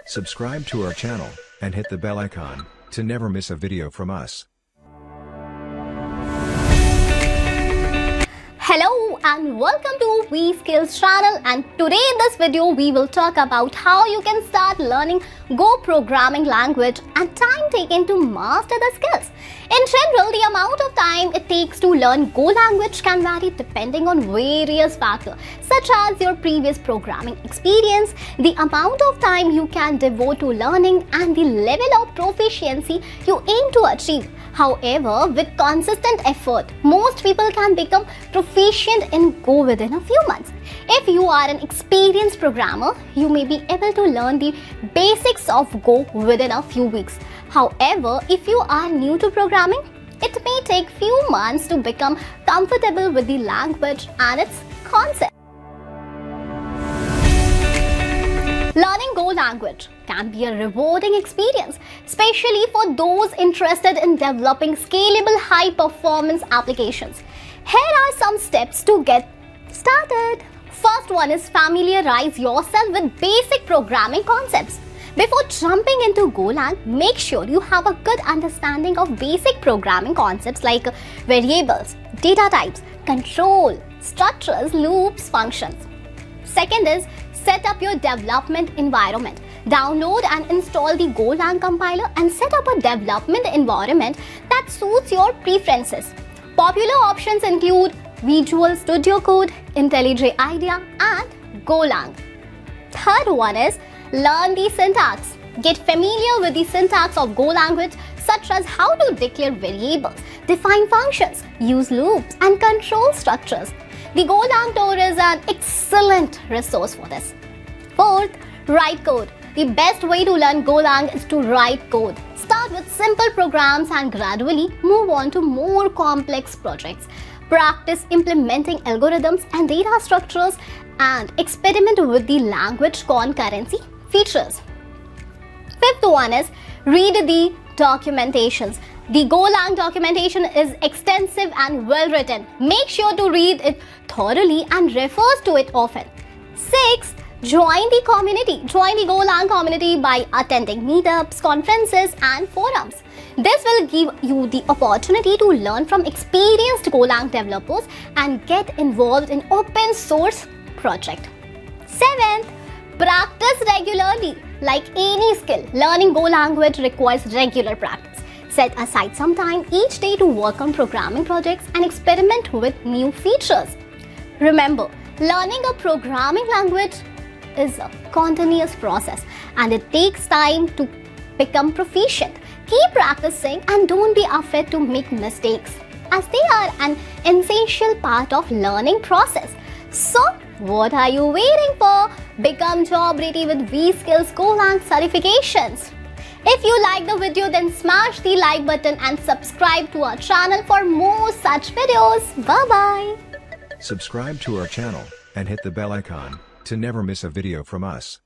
Subscribe to our channel and hit the bell icon to never miss a video from us. Hello and welcome to Vskills channel, and today in this video we will talk about how you can start learning Go programming language and time taken to master the skills. In general, the amount of time it takes to learn Go language can vary depending on various factors such as your previous programming experience, the amount of time you can devote to learning, and the level of proficiency you aim to achieve. However, with consistent effort, most people can become proficient in Go within a few months. If you are an experienced programmer, you may be able to learn the basics of Go within a few weeks. However, if you are new to programming, it may take few months to become comfortable with the language and its concepts. Learning Go language can be a rewarding experience, especially for those interested in developing scalable high-performance applications. Here are some steps to get started. First one is familiarize yourself with basic programming concepts. Before jumping into GoLang, make sure you have a good understanding of basic programming concepts like variables, data types, control, structures, loops, functions. Second is set up your development environment. Download and install the GoLang compiler and set up a development environment that suits your preferences. Popular options include Visual Studio Code, IntelliJ IDEA, and GoLang. Third one is learn the syntax. Get familiar with the syntax of Go language, such as how to declare variables, define functions, use loops, and control structures. The GoLang tool is an excellent resource for this. Fourth, write code. The best way to learn GoLang is to write code. Start with simple programs and gradually move on to more complex projects. Practice implementing algorithms and data structures and experiment with the language concurrency features. Fifth one is read the documentations. The GoLang documentation is extensive and well written. Make sure to read it thoroughly and refers to it often. Sixth, join the community. Join the GoLang community by attending meetups, conferences, and forums. This will give you the opportunity to learn from experienced GoLang developers and get involved in open source projects. Seventh, practice regularly. Like any skill, learning Go language requires regular practice. Set aside some time each day to work on programming projects and experiment with new features. Remember, learning a programming language is a continuous process and it takes time to become proficient. Keep practicing and don't be afraid to make mistakes, as they are an essential part of learning process. So, what are you waiting for? Become job ready with Vskills GoLang certifications. If you like the video, then smash the like button and subscribe to our channel for more such videos. Bye-bye. Subscribe to our channel and hit the bell icon to never miss a video from us.